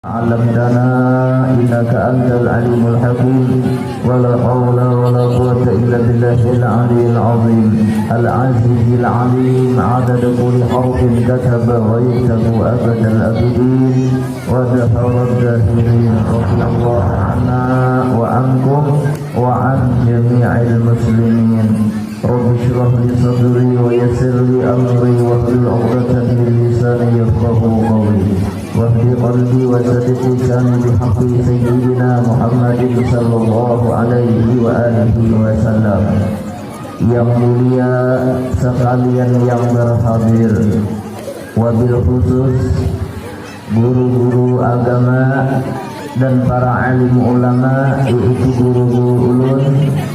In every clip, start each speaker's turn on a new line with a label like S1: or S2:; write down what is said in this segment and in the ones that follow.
S1: علمتنا إنك أنت العليم الحكيم ولا حول ولا قوة إلا بالله العلي العظيم العزيز العليم عدد كل حرف كتب ويكتب أبد الأبدين ودهر الداهرين رضي الله عنا وعنكم وعن جميع المسلمين رب اشرح لي صدري ويسر لي أمري واحلل عقدة من لساني يفقهوا قولي واهد قلبي وسدد لساني بحق سيدنا محمد صلى الله عليه وآله wasallam. Yang mulia sekalian yang berhadir, wabil khusus guru-guru agama dan para alim ulama, yaitu guru-guru ulun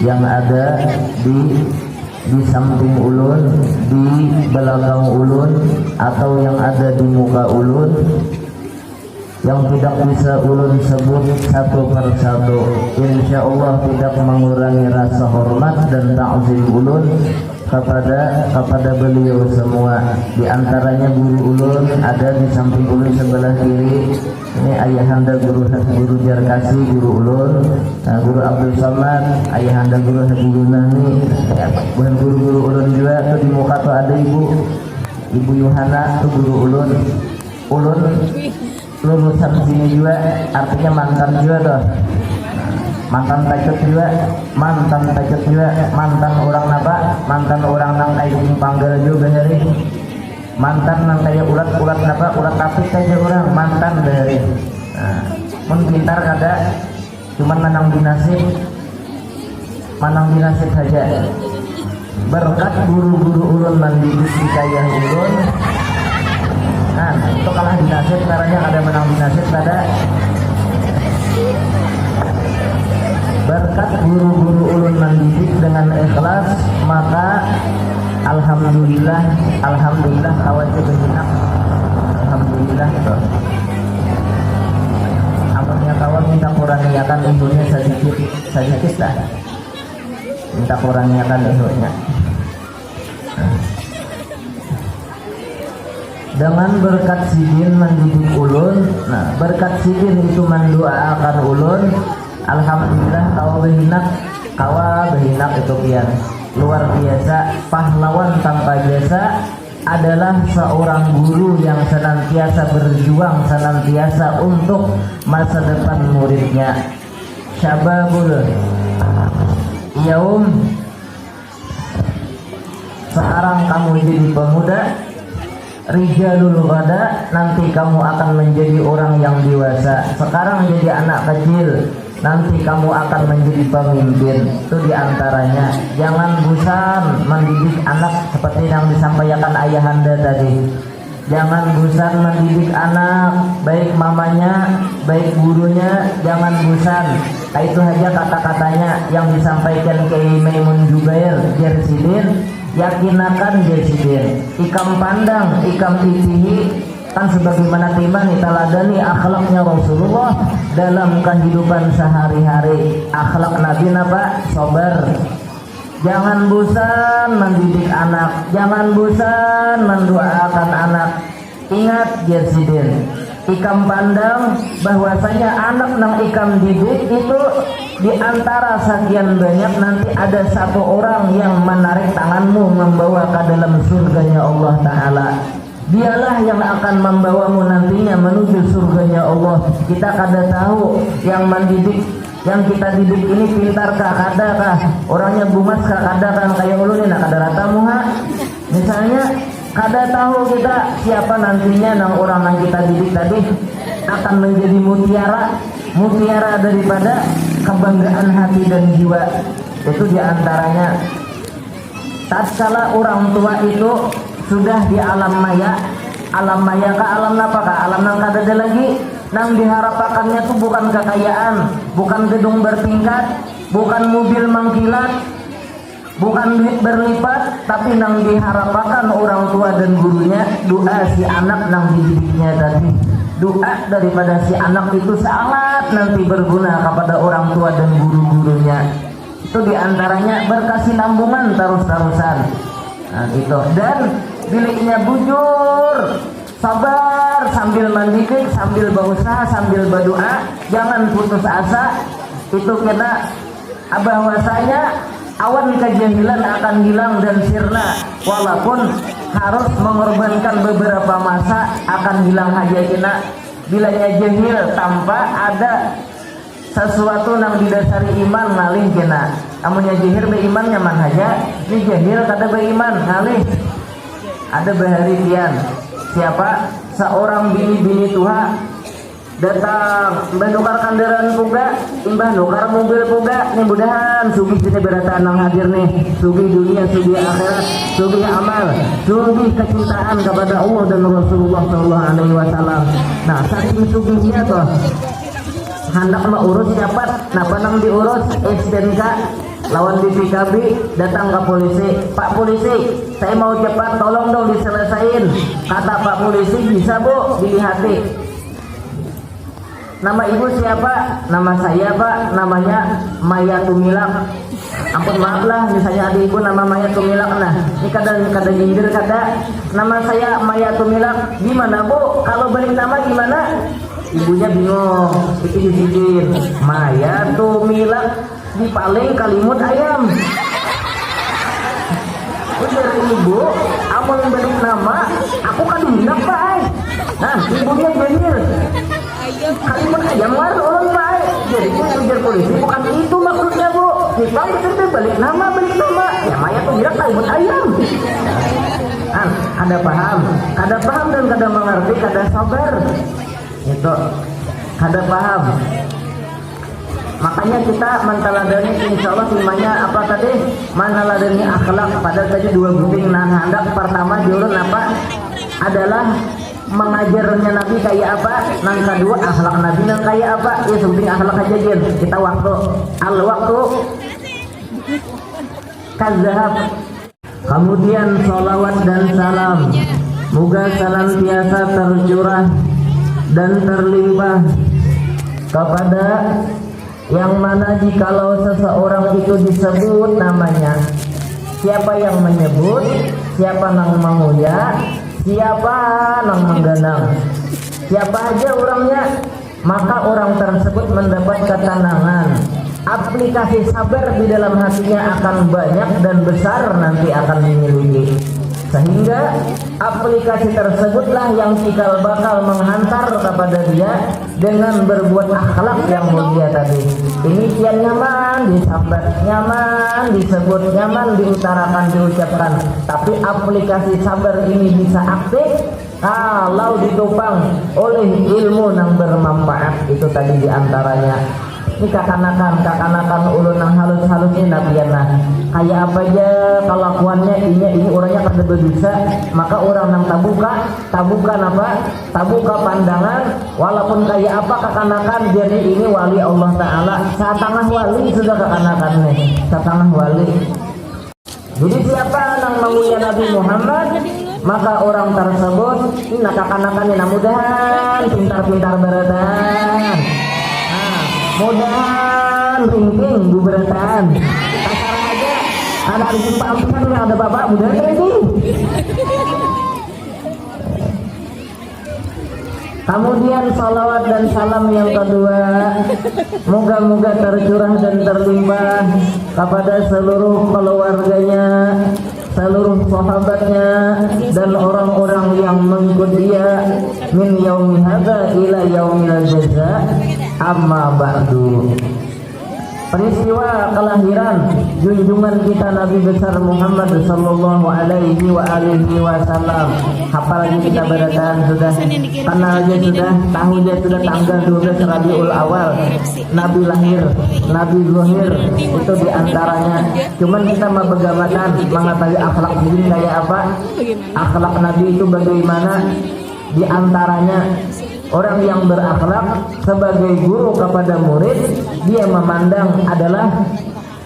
S1: yang ada di samping ulun, di belakang ulun, atau yang ada di muka ulun, yang tidak bisa ulun sebut satu persatu. Insyaallah tidak mengurangi rasa hormat dan ta'zim ulun kepada beliau semua. Di antaranya guru ulun ada di samping ulun sebelah kiri. Ini ayahanda guru Jarkasi, guru ulun, guru Abdul Somad, ayahanda guru Haji Yunani, bukan guru-guru ulun juga. Tuh di muka tuh ada ibu Yuhana, tuh guru ulun. Ulun lulusan sini juga, artinya mantan juga tuh. Mantan tacut juga, mantan orang apa? Mantan orang nang kayak panggil juga hari. Mantan nang kayak ulat napa? Ulat tapik aja orang mantan dari. Nah, mun pintar kada, cuman menang dinasib saja. Berkat guru-guru ulun mendidik hikayah ulun. Nah, itu kalah dinasib, caranya ada menang dinasib kada. Berkat guru-guru ulun mendidik dengan ikhlas, maka alhamdulillah kawajib behinak. Alhamdulillah. Amalnya kawan minta kurangiakan ilmunya sedikit lah. Minta kurangiakan ilmunya. Dengan berkat sidin mendidik ulun, nah berkat sidin itu mendoakan ulun. Alhamdulillah kawa behinak itu pian luar biasa. Pahlawan tanpa jasa adalah seorang guru yang senantiasa berjuang, senantiasa untuk masa depan muridnya. Syababul yaum, sekarang kamu jadi pemuda. Rijalul ghada, nanti kamu akan menjadi orang yang dewasa. Sekarang jadi anak kecil, nanti kamu akan menjadi pemimpin. Itu diantaranya. Jangan bosan mendidik anak seperti yang disampaikan ayahanda tadi. Jangan bosan mendidik anak, baik mamanya, baik gurunya, jangan bosan. Itu saja kata-katanya yang disampaikan ke Maimun Jubair Jersidin. Yakinakan Jersidin, ikam pandang, ikam itihi, kan sebagaimana timani taladani akhlaknya Rasulullah dalam kehidupan sehari-hari. Akhlak Nabi apa? Sabar. Jangan bosan mendidik anak, jangan bosan mendoakan anak. Ingat Jersidin, ikam pandang bahwasanya anak nang ikam didik itu di antara sekian banyak nanti ada satu orang yang menarik tanganmu membawa ke dalam surganya Allah Ta'ala. Dialah yang akan membawamu nantinya menuju surganya Allah. Kita kada tahu yang mendidik, yang kita didik ini pintarkah, kadakah orangnya bumas kah, kadakah kayak ulun ini kada rata muha. Misalnya kada tahu kita siapa nantinya nang orang yang kita didik tadi akan menjadi mutiara daripada kebanggaan hati dan jiwa. Itu diantaranya tatkala orang tua itu sudah di alam maya ke alam apakah? Alam nang kada ada lagi. Nang diharapakannya tuh bukan kekayaan, bukan gedung bertingkat, bukan mobil mengkilat, bukan duit berlipat, tapi nang diharapakan orang tua dan gurunya doa si anak nang dididiknya tadi. Doa daripada si anak itu sangat nanti berguna kepada orang tua dan guru-gurunya. Itu diantaranya berkesinambungan terus-terusan. Nah, gitu. Dan biliknya bujur sabar sambil mendidik, sambil berusaha, sambil berdoa, jangan putus asa. Itu kita bahwasanya awan kejahilan akan hilang dan sirna, walaupun harus mengorbankan beberapa masa akan hilang hajatina. Bilanya jahil tanpa ada sesuatu yang didasari iman ngalih kena. Amunnya jahil beriman nyaman aja, ini jahil kata beriman ngalih. Ada baharian siapa seorang bini-bini tuha datang menukar kendaraan puga, imbah nukar mobil puga, nih mudahan sugih kita berataan nang hadir nih, sugih dunia, sugih akhirat, sugih amal, sugih kecintaan kepada Allah dan Rasulullah Shallallahu Alaihi Wasallam. Nah, saking sugihnya tuh hendak urus siapa, nah panang diurus STNK lawan BPKB, datang ke polisi, Pak polisi, saya mau cepat, tolong dong diselesain. Kata Pak polisi, bisa bu, dilihati. Nama ibu siapa? Nama saya Pak, namanya Maya Tumilak. Ampun maaf lah, misalnya ada ibu nama Maya Tumilak. Nah, ini kada nyindir kada. Nama saya Maya Tumilak. Gimana bu? Kalau balik nama gimana? Ibunya bingung. Itu disindir. Maya Tumilak di paling kalimut ayam. Udah ibu, amun balik nama, aku kan bilang Pak. Nah, ibunya jahil. Kalimat ayam war orang baik. Jadi ujar polisi bukan itu maksudnya bu. Kita itu balik nama. Ya Maya tuh bilang kalimat ayam. Kan ada paham dan kada mengerti, kada sabar. Itu kada paham. Makanya kita menteladani, insya Allah timanya apa tadi? Meneladani akhlak. Padahal tadi dua gunting nah hendak pertama diurut apa? Adalah mengajarnya Nabi kayak apa, nang kedua akhlak Nabi nang kayak apa. Ya penting akhlak aja Jin. Kita waktu kazahab. Kemudian sholawat dan salam, moga salam biasa tercurah dan terlimpah kepada yang mana jikalau seseorang itu disebut namanya. Siapa yang menyebut, siapa nang menguya, siapa nang mengganang, siapa aja orangnya, maka orang tersebut mendapat ketenangan. Aplikasi sabar di dalam hatinya akan banyak dan besar nanti akan dimiliki. Sehingga aplikasi tersebutlah yang cikal bakal menghantar kepada dia dengan berbuat akhlak yang mulia tadi. Ini kian nyaman disabar, nyaman disebut, nyaman diutarakan, diucapkan. Tapi aplikasi sabar ini bisa aktif kalau ditopang oleh ilmu yang bermanfaat. Itu tadi diantaranya. Ini kakanakan ulun yang halus-halus ini nabiana. Kayak apa aja kelakuannya ini orangnya kada berdosa, maka orang yang tabukan apa? Tabuka pandangan, walaupun kayak apa kakanakan jadi ini wali Allah Ta'ala. Satangah wali sudah kakanakannya, satangah wali. Jadi siapa yang menguya Nabi Muhammad, maka orang tersebut ini kakanakannya mudahan pintar-pintar beratan. Mudahan ringking buberatan. Kasar aja ada jumpa ampunan ada bapak mudahan ringking. Kemudian salawat dan salam yang kedua, moga-moga tercurah dan terlimpah kepada seluruh keluarganya, seluruh sahabatnya dan orang-orang yang mengikut dia min yaumi hadza ila yaumil jaza. Amma ba'du. Peristiwa kelahiran junjungan kita Nabi besar Muhammad sallallahu alaihi wasallam. Apalagi kita beratan sudah kenal aja sudah, tahu aja sudah tanggal 12 Rabiul Awal Nabi lahir, Nabi zuhir itu diantaranya. Cuman kita mau begamatan mengetahui akhlak diri kayak apa, akhlak Nabi itu bagaimana. Diantaranya orang yang berakhlak sebagai guru kepada murid, dia memandang adalah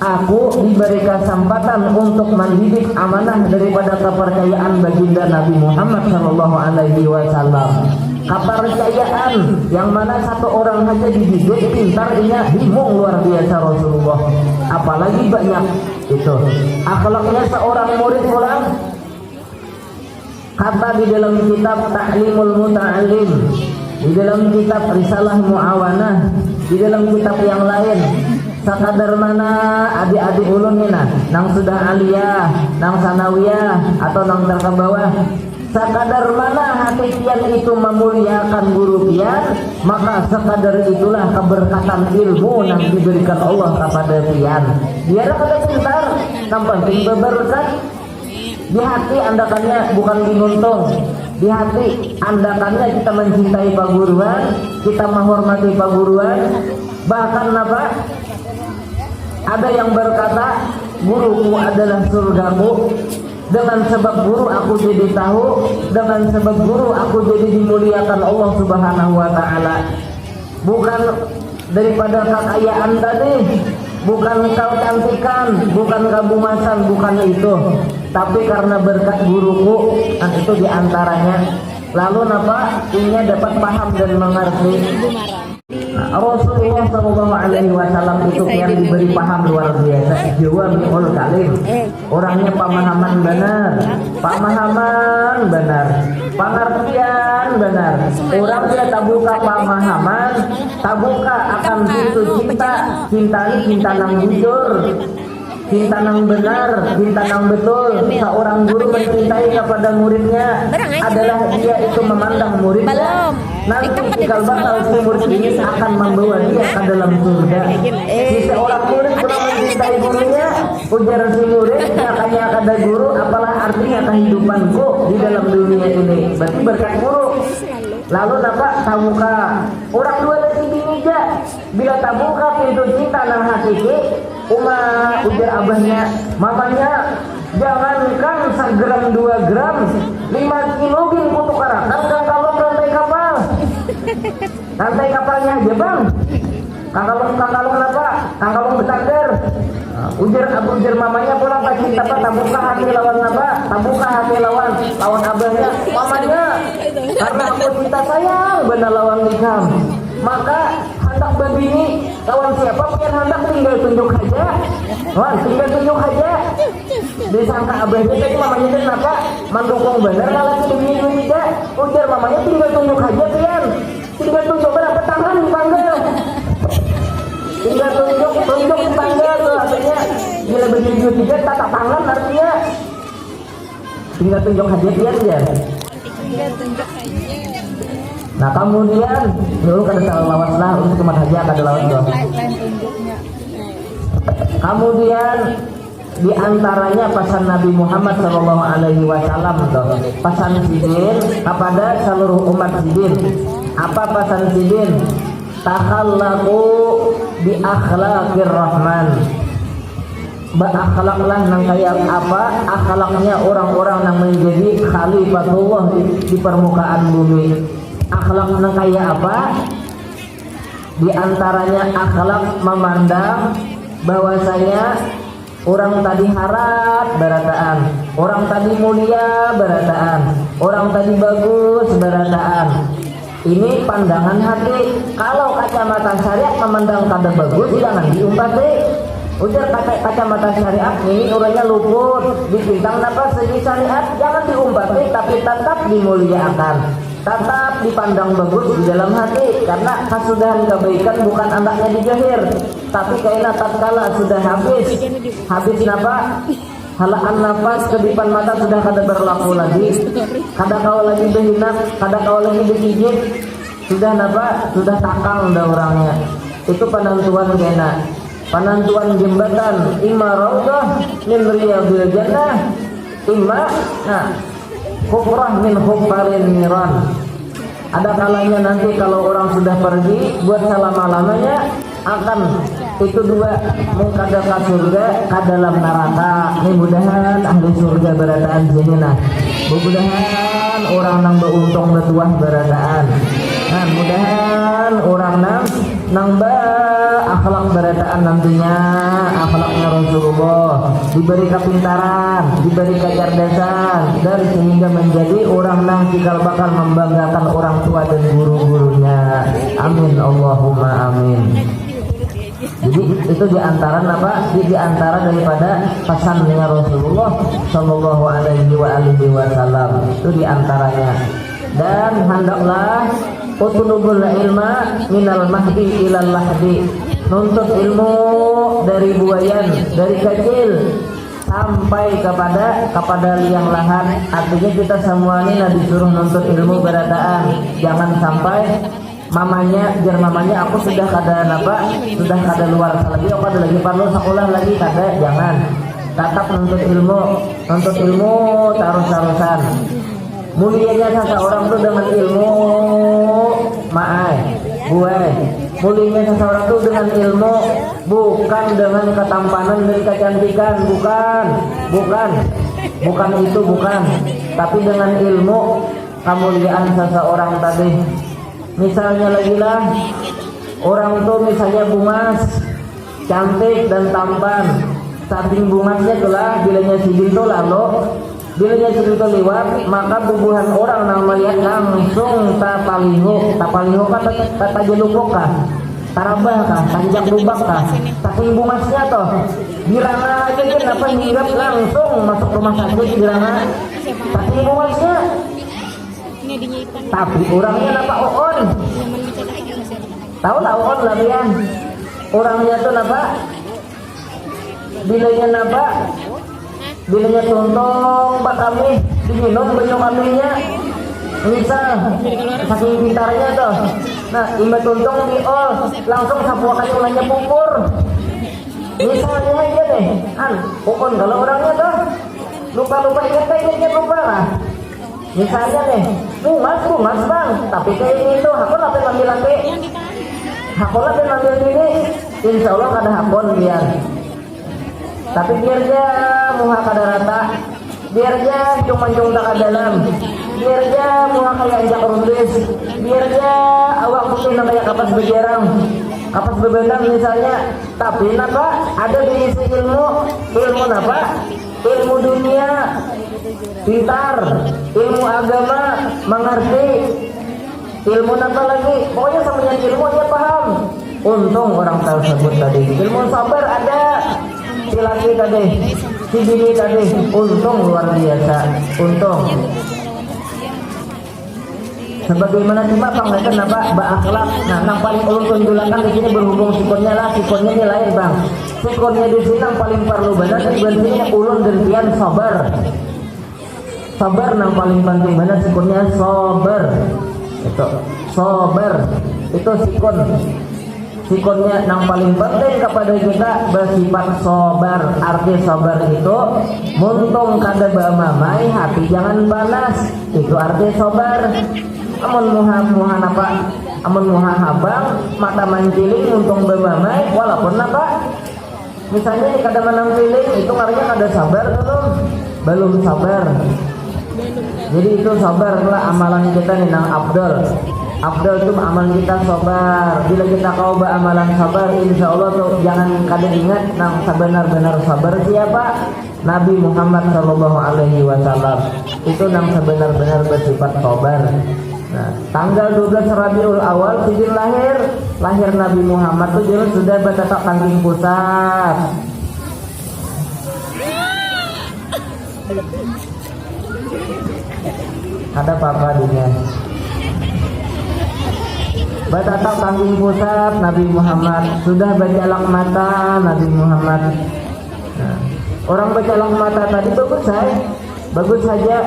S1: aku diberi kesempatan untuk mendidik amanah daripada kepercayaan baginda Nabi Muhammad Shallallahu Alaihi Wasallam. Kepercayaan yang mana satu orang saja dididik pintar, dia bingung luar biasa Rasulullah. Apalagi banyak itu akhlaknya seorang murid pulang. kata di dalam kitab Ta'limul Muta'allim, di dalam kitab Risalah Muawanah, di dalam kitab yang lain, sakadar mana adik-adik ulun ini nang sudah aliyah, nang sanawiyah atau nang terkebawah, sakadar mana hati pian itu memuliakan guru pian, maka sakadar itulah keberkatan ilmu yang diberikan Allah kepada pian. Biar kada pintar, yang penting berberkat. Di hati andakannya bukan dinuntung, di hati andakannya kita mencintai paguruan, kita menghormati paguruan. Bahkan apa? Ada yang berkata, guruku adalah surgaku. Dengan sebab guru aku jadi tahu, dengan sebab guru aku jadi dimuliakan Allah Subhanahu wa taala. Bukan daripada kekayaan tadi, bukan kecantikan, bukan kebumasan, bukan itu. Tapi karena berkat guruku, dan itu diantaranya. Lalu apa? Ini dapat paham dan mengerti. Rasulullah SAW itu yang diberi paham luar biasa, jawami'ul kalim. Orangnya pemahaman benar, pengertian benar. Orang dia tabuka pemahaman, tabuka akan pintu cinta. Cinta ini cinta nang jujur, cinta nang benar, cinta nang betul. Seorang guru mencintai kepada muridnya adalah dia itu memandang muridnya nanti cikal bakal si murid ini akan membawa dia ke dalam surga. Si seorang murid kurang mencintai gurunya, ujar si murid, makanya ada guru, apalah artinya kehidupanku di dalam dunia ini. Berarti berkat guru. Lalu dapat tabuka orang dua lagi binija, bila tabuka pintu cinta nang hakiki, ujar abahnya, mamanya, jangankan 1 gram 2 gram, 5 kilo bin kutukarakan kalau rantai kapal. Rantai kapalnya aja bang. Kangkalung apa? Kangkalung besar. Ujar mamanya pulang kasih apa? Tabuka hati lawan apa? Tabuka hati lawan abahnya. Mamanya, karena aku cinta sayang benar lawan nikam. Maka hendak berbini lawan siapa punya hendak tinggal tunjuk aja. Wah, tinggal tunjuk aja. Disangka abahnya tadi mamanya kenapa? Mendukung benar kalau begini juga. Ujar mamanya tinggal tunjuk aja pian. Tinggal tunjuk berapa tangan dipanggil. Tinggal tunjuk dipanggil tuh artinya bila begini juga tata tangan artinya. Tinggal tunjuk aja pian ya. Tinggal tunjuk aja. Nah kemudian dulu kada salah lawas lah untuk teman haji kada lawas dong. Kemudian di antaranya pesan Nabi Muhammad SAW pesan sidin kepada seluruh umat sidin. Apa pesan sidin? Takhallaku bi akhlaqir rahman. Berakhlaklah nang kayak apa? Akhlaknya orang-orang yang menjadi khalifatullah di permukaan bumi. Akhlak nang kayak apa? Di antaranya akhlak memandang bahwasanya orang tadi harap berataan, orang tadi mulia berataan, orang tadi bagus berataan. Ini pandangan hati. Kalau kacamata syariat memandang kada bagus, jangan diumpati. Ujar kacamata syariat ini orangnya luput, dipintang apa segi syariat, jangan diumpati, tapi tetap dimuliakan, tetap dipandang bagus di dalam hati. Karena kesudahan kebaikan bukan anaknya dijahir, tapi kayaknya tatkala sudah habis napa? Halaan nafas, kedipan mata sudah kada berlaku lagi, kada kau lagi berhinak, kada kau lagi bergigit, sudah napa? Sudah takang dah orangnya. Itu penentuan kena, penentuan jembatan. Imma raudhah min riyadil jannah, imma hufrah min huffarin niran. Ada kalanya nanti kalau orang sudah pergi buat selama-lamanya akan itu dua mengkada ke surga ke dalam neraka. Mudah-mudahan ahli surga berataan jenenah. Mudah-mudahan orang nang beuntung betuah berataan. Nah, mudah-mudahan orang nang akhlak berataan nantinya akhlaknya Rasulullah, diberi kepintaran, diberi kecerdasan, dan sehingga menjadi orang nang cikal bakal membanggakan orang tua dan guru-gurunya. Amin Allahumma amin. Jadi itu diantara apa? Diantara daripada pesannya Rasulullah Shallallahu Alaihi Wasallam, itu diantaranya. Dan hendaklah utlubul ilma minal mahdi ilal lahdi, nuntut ilmu dari buayan, dari kecil sampai kepada liang lahat. Artinya kita semua ini disuruh nuntut ilmu beradaan. Jangan sampai mamanya aku sudah kada luar lagi, aku ada lagi perlu sekolah lagi, kada. Jangan, tetap nuntut ilmu terus-terusan. Mulianya seseorang itu dengan ilmu mulianya seseorang itu dengan ilmu, bukan dengan ketampanan dan kecantikan, bukan itu, tapi dengan ilmu kemuliaan seseorang tadi. Misalnya lagi lah, orang tuh misalnya bungas, cantik dan tampan, saking bungasnya telah bilanya si bintu lalu, bilanya si bintu liwat, maka bubuhan orang namanya langsung tapaliho kata jelukok kah, tarabah kah, tanjak lubak kah, saking bungasnya toh, girana aja kenapa hirap langsung masuk rumah sakit girana, saking bungasnya. Tapi orangnya napa oon, tahu lah oon lah biang, orangnya tuh napa, bilanya tuntong pak kami diminum banyak kaminya, misal saking pintarnya tuh, nah imba tuntong diol langsung sapua kacungannya pupur, misalnya aja deh, oon kalau orangnya tuh lupa ingatnya lupa lah. Misalnya nih, bungas bang, tapi kayak gitu, hakon apa ngambil lagi? Hakon apa ngambil ini? Insya Allah kada hakon biar. Tapi biar dia muha kada rata, biar dia cuma tak dalam, biar dia muha kayak anjak rundis, biar dia awak putih kayak kapas bejarang, kapas bebenang misalnya. Tapi napa? Ada di isi ilmu napa? Ilmu dunia, pintar, ilmu agama, mengerti, ilmu apa lagi? Pokoknya semuanya ilmu dia paham. Untung orang tersebut tadi ilmu sabar ada, si laki tadi, si bini tadi, untung luar biasa, untung. Sebagaimana cuma panggilan apa? Berakhlak. Nah, yang paling ulun tunjulakan di sini berhubung sikonnya lah, sikonnya ini lain bang. Sikonnya di sini yang paling perlu benar dan berarti ulun gentian sabar. Sabar yang paling penting benar sikonnya sabar. Itu sabar. Itu sikonnya yang paling penting kepada kita bersifat sabar. Arti sabar itu muntung kada bamamai, hati jangan panas. Itu arti sabar. Amun muha apa? Amun muha habang, mata manciling untung bamamai, walaupun apa? Misalnya kada menang piling, itu artinya kada sabar belum sabar. Jadi itu sabar lah amalan kita nih nang Abdul itu amalan kita sabar. Bila kita kau amalan sabar, insya Allah tuh jangan kada ingat nang sebenar-benar sabar siapa? Nabi Muhammad Shallallahu Alaihi Wasallam. Itu nang sebenar-benar bersifat sabar. Nah, tanggal 12 Rabiul Awal sijil lahir Nabi Muhammad tuh jelas sudah bertetap tangking pusat. Ada apa-apa dunia? Bertatap tangking pusat Nabi Muhammad, sudah berjalan mata Nabi Muhammad. Nah, orang berjalan mata tadi bagus saja.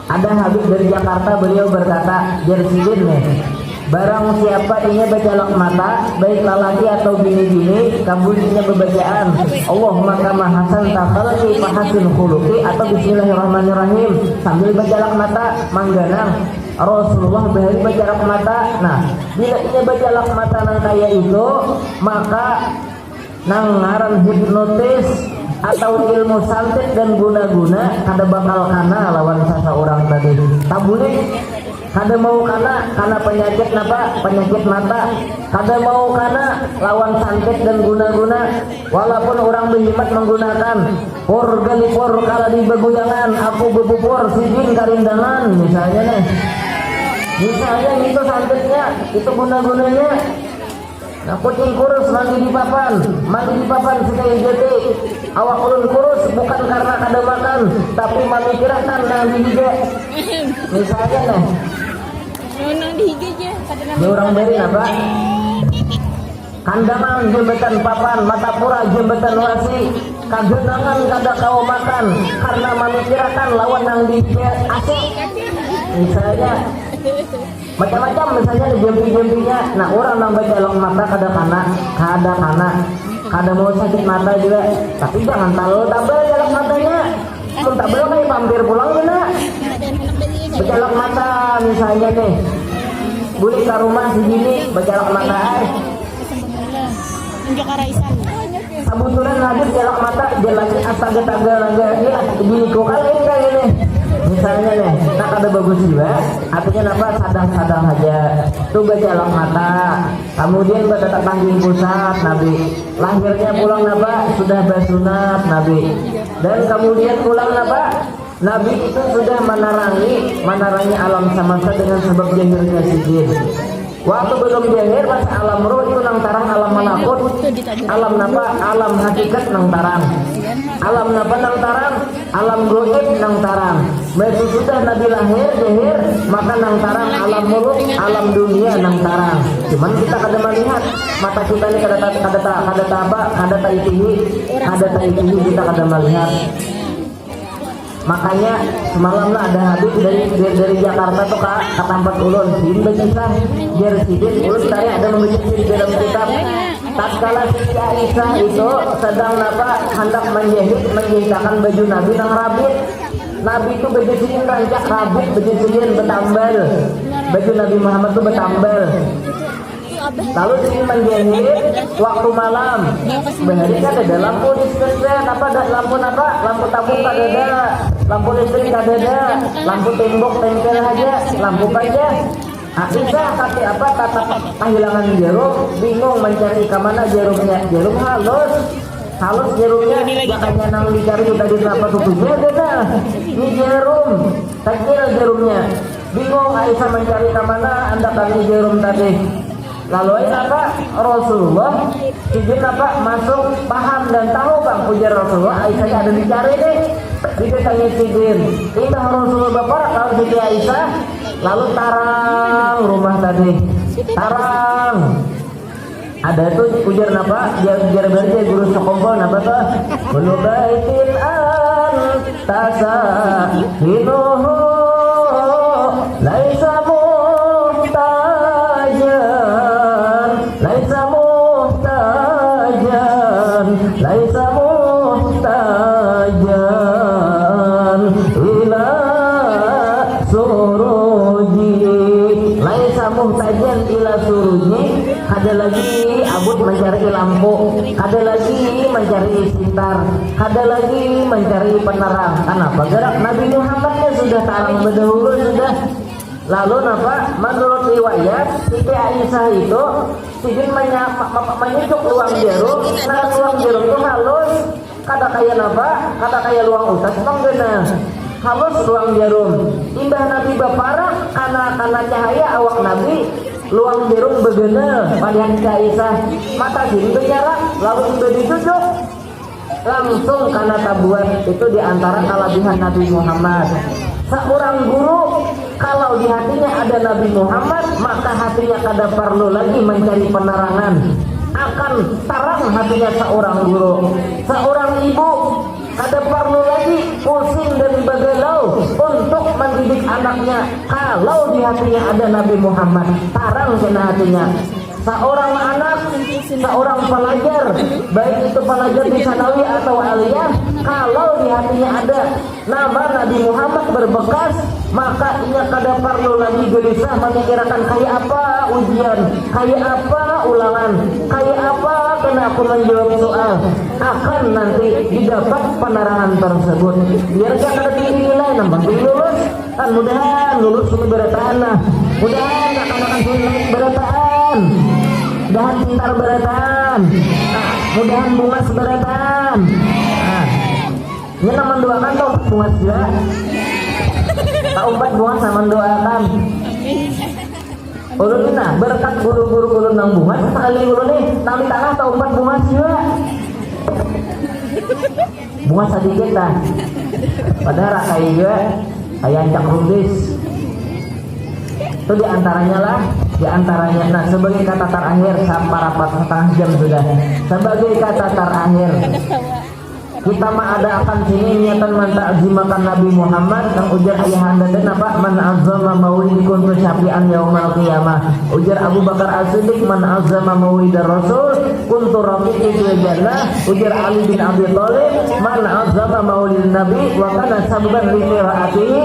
S1: Ada Habib dari Jakarta, beliau berkata, jersilin nih, barang siapa ini berjalak mata, baik lelaki atau bini-bini, kabulnya berbacaan Allahumma kama hasan takhalqi fahasin khuluqi, atau bismillahirrahmanirrahim sambil berjalak mata mangganang Rasulullah bahari berjalak mata. Nah, bila ini berjalak mata nang kaya itu, maka nang ngaran hipnotis atau ilmu santet dan guna-guna kada bakal kana lawan seseorang tadi. Tabuli kada mau kana penyakit mata, kada mau kana lawan santet dan guna-guna. Walaupun orang berhikmat menggunakan por galipor kala di beguyangan, aku bebupor sidin karindangan misalnya itu santetnya, itu guna-gunanya. Nah kucing kurus mandi di papan sekali jadi awak ulun kurus bukan karena kada makan tapi memikirkan nang dihiga misalnya nah
S2: nang dihiga aja
S1: dia orang beri apa kandangan jembatan papan matapura jembatan wasi kagenangan kada kau makan karena memikirkan lawan nang dihiga asik misalnya macam-macam misalnya di jampi-jampinya. Nah orang nang baca elok mata kada mau sakit mata juga. Tapi jangan terlalu tabel elok matanya. Kalau tabel kayak pampir pulang guna. Baca elok mata misalnya nih. Boleh ke rumah segini baca elok mata. Sabuturan lanjut elok mata jelas astaga lagi begini kok kali ini. Misalnya nih, tak ada bagus juga, artinya apa? Sadang-sadang aja. Tuh baca elok mata, kemudian bertetap tanggung pusat, Nabi. Lahirnya pulang apa? Sudah bersunat, Nabi. Dan kemudian pulang apa? Nabi itu sudah menarangi alam semesta dengan sebab jahirnya sijil. Waktu belum jahir pas alam roh itu nang tarang alam malakut, alam napa? Alam hakikat nang tarang. Alam napa nang tarang? Alam goib nang tarang. Begitu sudah Nabi lahir jahir, maka nang tarang alam muluk, alam dunia nang tarang. Cuman kita kada melihat mata kita ini kada tahu kita kada melihat. Makanya semalam lah ada hadis dari Jakarta tuh ke tempat ulun sin berkisah jersidin ulun tadi ada membaca di dalam kitab tatkala Siti Aisyah itu sedang hendak menjahitkan baju Nabi nang rabit. Nabi itu baju sinin rancak rabit, baju sinin betambal, baju Nabi Muhammad itu betambal. Lalu sini menjahit waktu malam. Berhari kan ada lampu dispenser lampu tabung kada ada, lampu listrik kada ada, lampu tembok tempel aja, lampu aja. Aisyah kaki apa tatap kehilangan jarum, bingung mencari ke mana jarumnya. Jarum halus jarumnya, makanya nang dicari tadi apa tutupnya ada. Ini jarum, kecil jarumnya. Bingung Aisyah mencari ke mana, anda kali jarum tadi. Lalu apa Rasulullah izin apa masuk paham dan tahu bang ujar Rasulullah Aisyah ada dicari deh kita tanya sidin indah Rasulullah bapak kalau Siti Aisyah lalu tarang rumah tadi tarang ada tuh ujar apa ujar berarti guru sekompol apa tuh bulu baitin an tasa hinuhu laisa ada lagi abut mencari lampu, ada lagi mencari sintar, ada lagi mencari penerang. Kenapa? Gerak Nabi Muhammadnya sudah tarang berdahulu sudah. Lalu napa? Menurut riwayat Siti Aisyah itu sidin menyucuk luang jarum. Nah luang jarum itu halus. Kada kaya napa? Kada kaya luang utas panggena. Halus luang jarum. Indah Nabi baparak karena cahaya awak Nabi. Luang jarum begena palihan Aisyah mata sini berjarak lalu sudah dicucuk langsung karena tabuan itu diantara kelebihan Nabi Muhammad. Seorang guru kalau di hatinya ada Nabi Muhammad maka hatinya kada perlu lagi mencari penerangan, akan tarang hatinya seorang guru. Seorang ibu kada perlu lagi pusing dan bergalau untuk mendidik anaknya kalau di hatinya ada Nabi Muhammad, tarang kena hatinya. Seorang anak, seorang pelajar, baik itu pelajar di sanawi atau aliyah, kalau di hatinya ada nama Nabi Muhammad berbekas, maka ia kada perlu lagi gelisah memikirkan kayak apa ujian, kayak apa ulangan, kayak apa kena aku menjawab soal, akan nanti didapat penerangan tersebut. Biar jangan dinilai nambah lulus, kan mudahan lulus sudah berataan lah, mudahan akan sulit berataan. Mudahan pintar berataan, mudahan bunga berataan. Ini nama mendoakan tuh bunga juga. Tak umpat bunga sama mendoakan. Ulun nah berkat guru-guru ulun nang bungas sekali ulun nih nang di tanah tau 4 bungas juga. Bungas sedikit dah. Padahal rakai juga kayak ancak rundis. Itu diantaranya lah, diantaranya. Nah sebagai kata terakhir sampai rapat setengah jam sudah. Sebagai kata terakhir, kita mah ada akan sini niatan menta'zimakan Nabi Muhammad yang ujar ayahanda dan apa man azzama maulid kuntu syafi'an yaumal qiyamah. Ujar Abu Bakar As-Siddiq man azzama maulid Rasul kuntu rafiqi fil jannah. Ujar Ali bin Abi Thalib man azzama maulid Nabi wa kana sababan li qiraatihi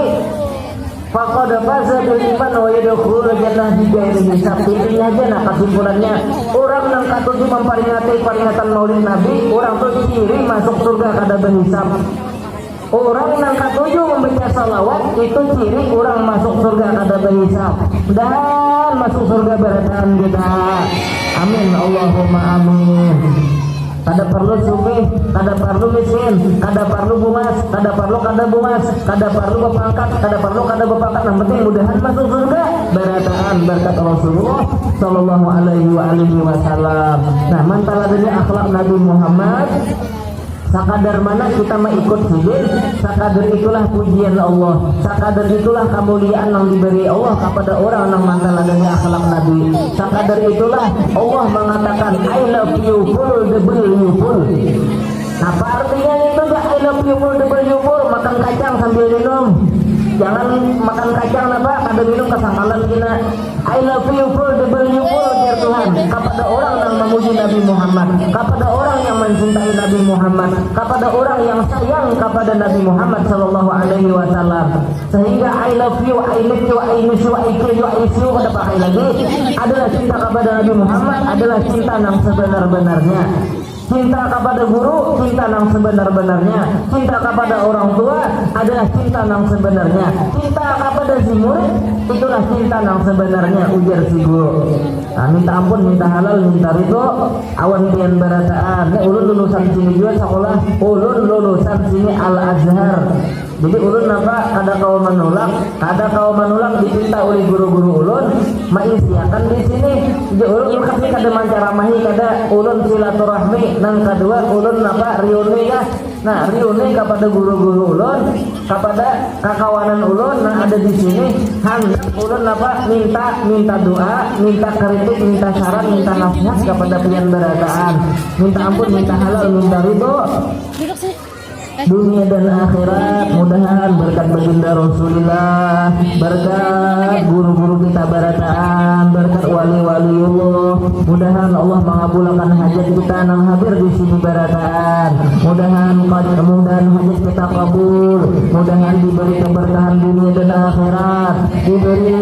S1: faqad faza bil iman wa yadkhulul jannah bighairi hisab. Intinya aja nah kesimpulannya orang nang katuju memperingati peringatan Maulid Nabi, orang tuh ciri masuk surga kada berhisab. Orang nang katuju membaca salawat itu ciri orang masuk surga kada berhisab dan masuk surga berataan kita. Amin Allahumma amin. Kada perlu sugih, kada perlu miskin, kada perlu bungas, kada perlu kada bungas, kada perlu bepangkat, kada perlu kada bepangkat. Yang penting mudahan masuk surga berataan berkat Rasulullah sallallahu alaihi wasallam. Nah, mantala dari akhlak Nabi Muhammad. Sakadar mana kita mengikut hidup, sakadar itulah pujian Allah, sakadar itulah kemuliaan yang diberi Allah kepada orang yang mantala dari akhlak Nabi. Sakadar itulah Allah mengatakan I love you full double you full. Apa artinya itu? I love you full double you full. Makan kacang sambil minum. Jangan makan kacang apa? Kada minum kesangkalan kita. I love you full double you full dear Tuhan. Kepada orang yang memuji Nabi Muhammad, kepada orang yang mencintai Nabi Muhammad, kepada orang yang sayang kepada Nabi Muhammad sallallahu alaihi wasallam. Sehingga I love you, I need you, I miss you, I kill you, I see you kada pakai lagi. Adalah cinta kepada Nabi Muhammad adalah cinta yang sebenar-benarnya. Cinta kepada guru, cinta yang sebenar-benarnya. Cinta kepada orang tua adalah cinta yang sebenarnya. Cinta kepada si murid, itulah cinta yang sebenarnya, ujar si guru. Nah, minta ampun, minta halal, minta ridho, awan pian barataan. Ulun lulusan sini juga sekolah, ulun lulusan sini Al-Azhar. Jadi ulun apa kada kau menolak dipinta oleh guru-guru ulun maisiakan di sini. Jadi ulun kasih kada mancaramahi kada ulun silaturahmi nang kedua ulun apa riune ya. Nah riune kepada guru-guru ulun, kepada kakawanan ulun nah ada di sini hendak ulun apa minta doa, minta kritik, minta saran, minta nasihat kepada pian barataan. Minta ampun, minta halal, minta ridho. Dunia dan akhirat, mudahan berkat baginda Rasulullah, berkat guru-guru kita barataan, berkat wali-waliullah, mudahan Allah mengabulkan hajat kita nang hadir di sini barataan. Mudahan hajat kita kabul, mudahan diberi keberkahan dunia dan akhirat, diberi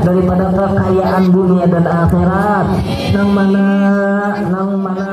S1: daripada kekayaan dunia dan akhirat. Nang mana